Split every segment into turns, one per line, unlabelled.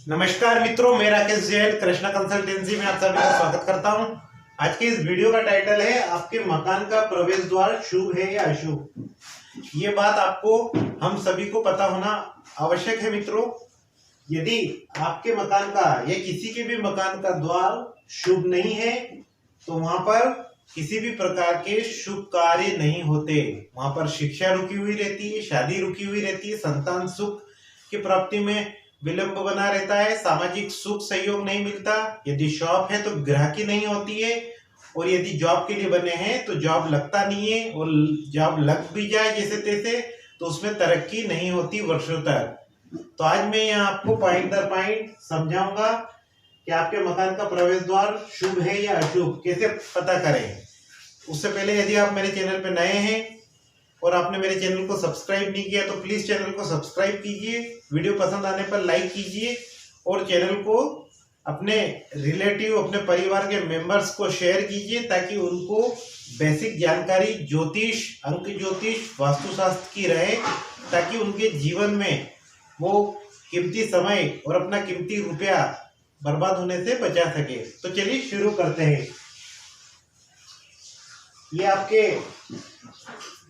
नमस्कार मित्रों, मैं राकेश जैन कृष्णा कंसल्टेंसी में आप सभी का स्वागत करता हूं। आज के इस वीडियो का टाइटल है आपके मकान का प्रवेश द्वार शुभ है या अशुभ। ये बात आपको हम सभी को पता होना आवश्यक है मित्रों। यदि आपके मकान का या किसी के भी मकान का द्वार शुभ नहीं है तो वहां पर किसी भी प्रकार के शुभ कार्य नहीं होते। वहां पर शिक्षा रुकी हुई रहती है, शादी रुकी हुई रहती है, संतान सुख की प्राप्ति में विलंब बना रहता है, सामाजिक सुख सहयोग नहीं मिलता। यदि शॉप है तो ग्राहकी नहीं होती है, और यदि जॉब के लिए बने हैं तो जॉब लगता नहीं है, और जॉब लग भी जाए जैसे तैसे तो उसमें तरक्की नहीं होती वर्षों तक। तो आज मैं यहाँ आपको पॉइंट दर पॉइंट समझाऊंगा कि आपके मकान का प्रवेश द्वार शुभ है या अशुभ, कैसे पता करें। उससे पहले यदि आप मेरे चैनल पर नए हैं और आपने मेरे चैनल को सब्सक्राइब नहीं किया तो प्लीज चैनल को सब्सक्राइब कीजिए, वीडियो पसंद आने पर लाइक कीजिए और चैनल को अपने रिलेटिव, अपने परिवार के मेंबर्स को शेयर कीजिए ताकि उनको बेसिक जानकारी ज्योतिष, अंक ज्योतिष, वास्तुशास्त्र की रहे, ताकि उनके जीवन में वो कीमती समय और अपना कीमती रुपया बर्बाद होने से बचा सके। तो चलिए शुरू करते हैं। ये आपके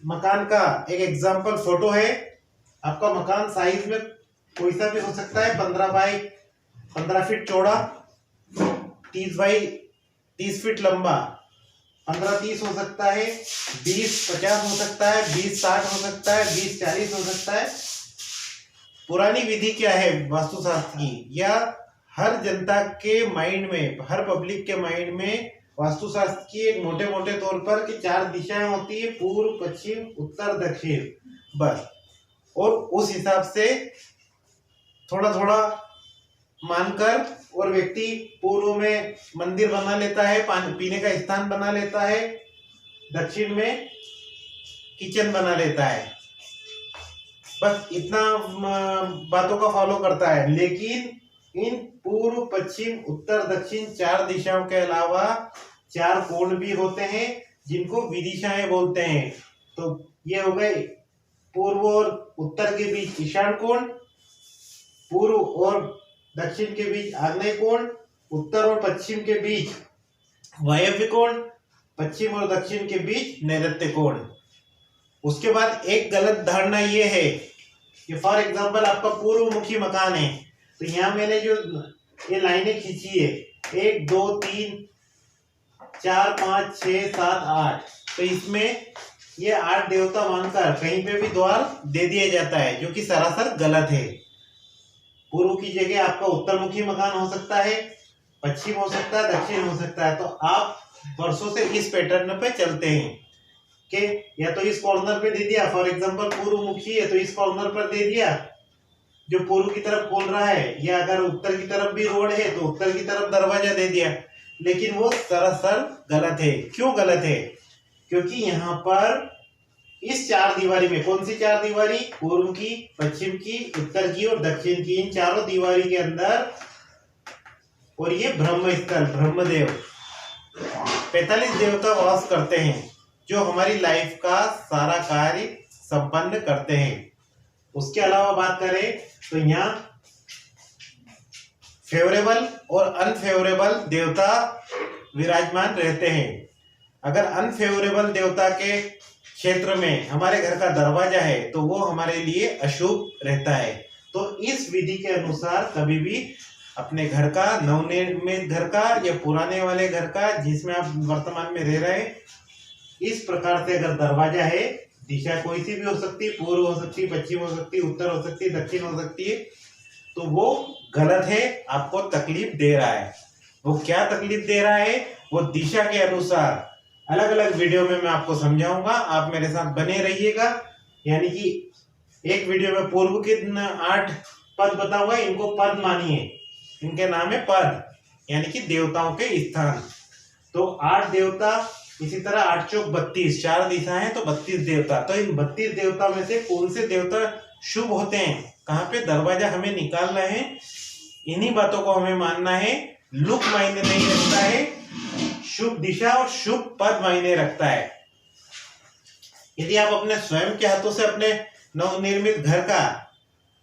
मकान का एक एग्जाम्पल फोटो है। आपका मकान साइज में कोई सा भी हो सकता है, 15 बाई 15 फीट चौड़ा, 30 बाई 30 फीट लंबा, 15-30 हो सकता है, 20-50 हो सकता है, 20-60 हो सकता है, 20-40 हो सकता है। पुरानी विधि क्या है वास्तुशास्त्र की, या हर जनता के माइंड में, हर पब्लिक के माइंड में वास्तुशास्त्र की एक मोटे मोटे तौर पर कि 4 दिशाएं होती है, पूर्व, पश्चिम, उत्तर, दक्षिण, बस। और उस हिसाब से थोड़ा थोड़ा मानकर और व्यक्ति पूर्व में मंदिर बना लेता है, पानी पीने का स्थान बना लेता है, दक्षिण में किचन बना लेता है, बस इतना बातों का फॉलो करता है। लेकिन इन पूर्व, पश्चिम, उत्तर, दक्षिण 4 दिशाओं के अलावा 4 कोण भी होते हैं जिनको विदिशाएं बोलते हैं। तो ये हो गए पूर्व और उत्तर के बीच ईशान कोण, पूर्व और दक्षिण के बीच आग्नेय कोण, उत्तर और पश्चिम के बीच वायव्य कोण, पश्चिम और दक्षिण के बीच नैऋत्य कोण। उसके बाद एक गलत धारणा ये है कि फॉर एग्जांपल आपका पूर्व मुखी मकान है, तो यहाँ मैंने जो ये लाइनें खींची है 1 2 3 4 5 6 7 8, तो इसमें ये 8 देवता मानकर कहीं पे भी द्वार दे दिया जाता है, जो कि सरासर गलत है। पूर्व की जगह आपका उत्तरमुखी मकान हो सकता है, पश्चिम हो सकता है, दक्षिण हो सकता है। तो आप वर्षों से इस पैटर्न पे चलते हैं कि या तो इस कॉर्नर पे दे दिया, फॉर एग्जांपल पूर्व मुखी है तो इस कॉर्नर पर दे दिया जो पूर्व की तरफ खोल रहा है, या अगर उत्तर की तरफ भी रोड है तो उत्तर की तरफ दरवाजा दे दिया। लेकिन वो सरासर गलत है। क्यों गलत है? क्योंकि यहाँ पर इस 4 दीवारी में, कौन सी 4 दीवारी, पूर्व की, पश्चिम की, उत्तर की और दक्षिण की, इन चारों दीवारी के अंदर, और ये ब्रह्म स्थल, ब्रह्मदेव 45 देवता वास करते हैं जो हमारी लाइफ का सारा कार्य संपन्न करते हैं। उसके अलावा बात करें तो यहाँ फेवरेबल और अनफेवरेबल देवता विराजमान रहते हैं। अगर अनफेवरेबल देवता के क्षेत्र में हमारे घर का दरवाजा है तो वो हमारे लिए अशुभ रहता है। तो इस विधि के अनुसार कभी भी अपने घर का, नवनिर्मित घर का या पुराने वाले घर का जिसमें आप वर्तमान में रह रहे हैं, इस प्रकार से अगर दरवाजा है, दिशा कोई सी भी हो सकती है, पूर्व हो सकती है, पश्चिम हो सकती है, उत्तर हो सकती है, दक्षिण हो सकती है, तो वो गलत है, आपको तकलीफ दे रहा है। वो क्या तकलीफ दे रहा है, वो दिशा के अनुसार अलग अलग वीडियो में मैं आपको समझाऊंगा। आप मेरे साथ बने रहिएगा। यानी कि एक वीडियो में पूर्व के 8 पद बताऊंगा, इनको पद मानिए, इनके नाम है पद, यानी कि देवताओं के स्थान। तो 8 देवता, इसी तरह 8 चौक 32, 4 दिशाएं हैं तो 32 देवता। तो इन 32 देवता में से कौन से देवता शुभ होते हैं, कहाँ पे दरवाजा हमें निकालना है, इन्हीं बातों को हमें मानना है। लुक मायने नहीं रखता है, शुभ दिशा और शुभ पद मायने रखता है। यदि आप अपने स्वयं के हाथों से अपने नवनिर्मित घर का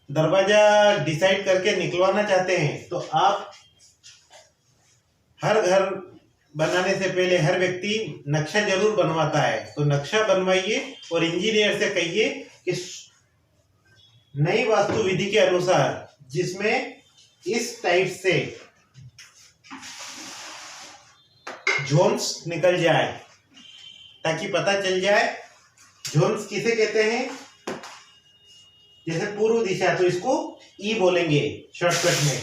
दरवाजा डिसाइड करके निकलवाना चाहते हैं तो आप हर घर बनाने से पहले हर व्यक्ति नक्शा जरूर बनवाता है, तो नक्शा बनवाइए और इंजीनियर से कहिए कि नई वास्तु विधि के अनुसार जिसमें इस टाइप से जोन्स निकल जाए, ताकि पता चल जाए जोन्स किसे कहते हैं। जैसे पूर्व दिशा तो इसको ई बोलेंगे शॉर्टकट में,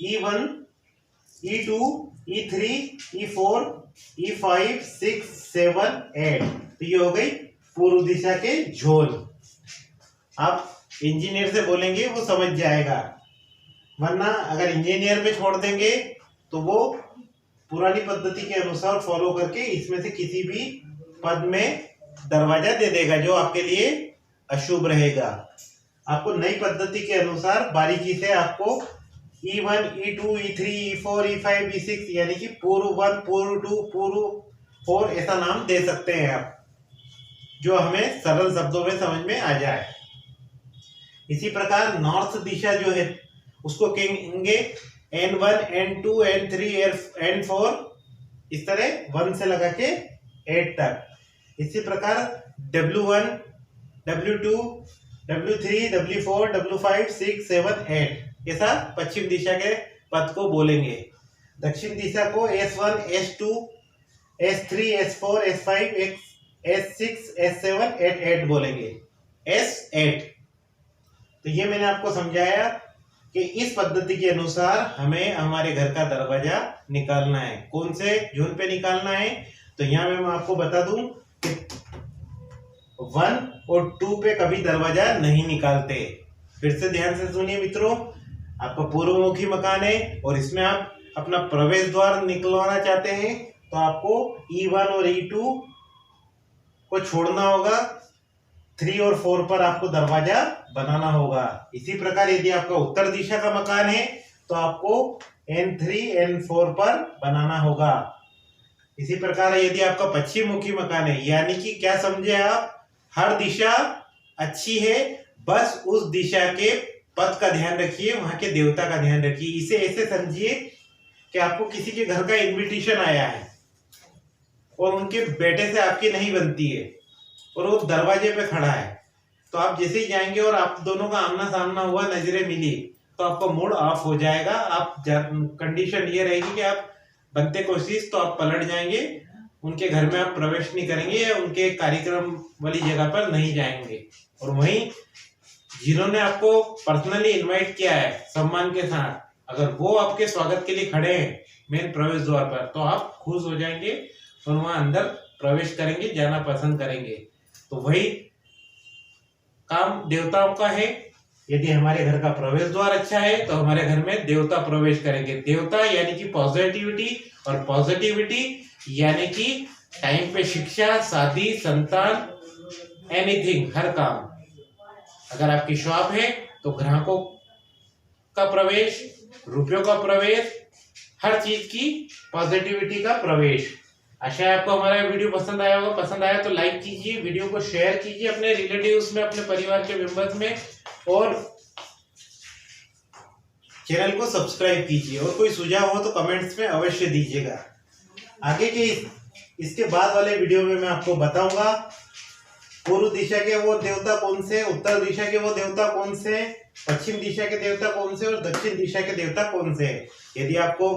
E1 E2 E3 E4 E5 6 7 8, तो ये हो गई पूर्व दिशा के जोन। आप इंजीनियर से बोलेंगे वो समझ जाएगा, वरना अगर इंजीनियर पे छोड़ देंगे तो वो पुरानी पद्धति के अनुसार फॉलो करके इसमें से किसी भी पद में दरवाजा दे देगा जो आपके लिए अशुभ रहेगा। आपको नई पद्धति के अनुसार बारीकी से आपको E1 E2 E3 E4 E5 E6 यानी कि पूर्व 1 पूर्व 2 पूर्व 4 ऐसा नाम दे सकते हैं आप, जो हमें सरल शब्दों में समझ में आ जाए। इसी प्रकार नॉर्थ दिशा जो है उसको कहेंगे N1 N2 N3 N4, इस तरह 1 से लगा के 8 तक। इसी प्रकार W1 W2 W3 W4 W5 6 7 8 ऐसा पश्चिम दिशा के पथ को बोलेंगे। दक्षिण दिशा को S1 S2 S3 S4 S5 S6 S7 8 बोलेंगे, S8। तो ये मैंने आपको समझाया कि इस पद्धति के अनुसार हमें हमारे घर का दरवाजा निकालना है। कौन से जोन पे निकालना है, तो यहाँ पे मैं आपको बता दूं कि 1 और 2 पे कभी दरवाजा नहीं निकालते। फिर से ध्यान से सुनिए मित्रों, आपका पूर्वमुखी मकान है और इसमें आप अपना प्रवेश द्वार निकलवाना चाहते हैं, तो आपको E1 और E2 को छोड़ना होगा, 3 और 4 पर आपको दरवाजा बनाना होगा। इसी प्रकार यदि आपका उत्तर दिशा का मकान है तो आपको N3 N4 पर बनाना होगा। इसी प्रकार यदि आपका पश्चिम मुखी मकान है, यानी कि क्या समझे आप, हर दिशा अच्छी है, बस उस दिशा के पथ का ध्यान रखिए, वहां के देवता का ध्यान रखिए। इसे ऐसे समझिए कि आपको किसी के घर का इनविटेशन आया है और उनके बेटे से आपकी नहीं बनती है और वो दरवाजे पे खड़ा है, तो आप जैसे ही जाएंगे और आप दोनों का आमना सामना हुआ, नजरें मिली, तो आपका मूड ऑफ हो जाएगा। आप कंडीशन ये रहेगी कि आप बनते कोशिश तो आप पलट जाएंगे, उनके घर में आप प्रवेश नहीं करेंगे या उनके कार्यक्रम वाली जगह पर नहीं जाएंगे। और वहीं जिन्होंने आपको पर्सनली इनवाइट किया है सम्मान के साथ, अगर वो आपके स्वागत के लिए खड़े हैं मेन प्रवेश द्वार पर, तो आप खुश हो जाएंगे और वहां अंदर प्रवेश करेंगे, जाना पसंद करेंगे। तो वही काम देवताओं का है। यदि हमारे घर का प्रवेश द्वार अच्छा है तो हमारे घर में देवता प्रवेश करेंगे। देवता यानी कि पॉजिटिविटी, और पॉजिटिविटी यानी कि टाइम पे शिक्षा, शादी, संतान, एनीथिंग, हर काम। अगर आपकी शॉप है तो ग्राहकों का प्रवेश, रुपयों का प्रवेश, हर चीज की पॉजिटिविटी का प्रवेश। आशा है आपको हमारा वीडियो पसंद आया होगा। पसंद आया तो लाइक कीजिए, वीडियो को शेयर कीजिए अपने रिलेटिव्स में, अपने परिवार के मेंबर्स में, और चैनल को सब्सक्राइब कीजिए। और कोई सुझाव हो तो कमेंट्स में अवश्य दीजिएगा। आगे के इसके बाद वाले वीडियो में मैं आपको बताऊंगा पूर्व दिशा के वो देवता कौन से, उत्तर दिशा के वो देवता कौन से, पश्चिम दिशा के देवता कौन से और दक्षिण दिशा के देवता कौन से। यदि आपको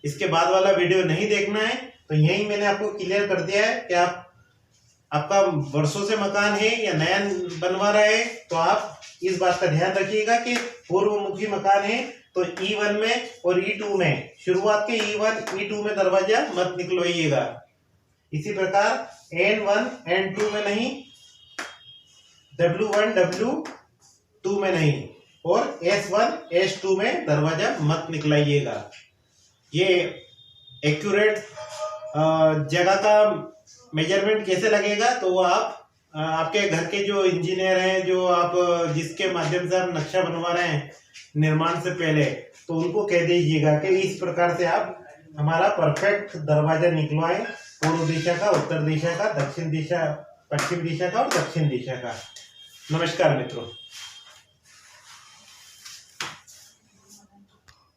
इसके बाद वाला वीडियो नहीं देखना है तो यही मैंने आपको क्लियर कर दिया है कि आपका वर्षों से मकान है या नया बनवा रहे हैं, तो आप इस बात का ध्यान रखिएगा कि पूर्वमुखी मकान है तो E1 में और E2 में, शुरुआत के E1 E2 में दरवाजा मत निकलवाइएगा। इसी प्रकार N1 N2 में नहीं, W1 W2 में नहीं, और S1 S2 में दरवाजा मत निकलाइएगा। ये एक्यूरेट जगह का मेजरमेंट कैसे लगेगा, तो वो आप आपके घर के जो इंजीनियर हैं, जो आप जिसके माध्यम से आप नक्शा बनवा रहे हैं निर्माण से पहले, तो उनको कह दीजिएगा कि इस प्रकार से आप हमारा परफेक्ट दरवाजा निकलवाएं, पूर्व दिशा का, उत्तर दिशा का, दक्षिण दिशा, पश्चिम दिशा का और दक्षिण दिशा का। नमस्कार मित्रों।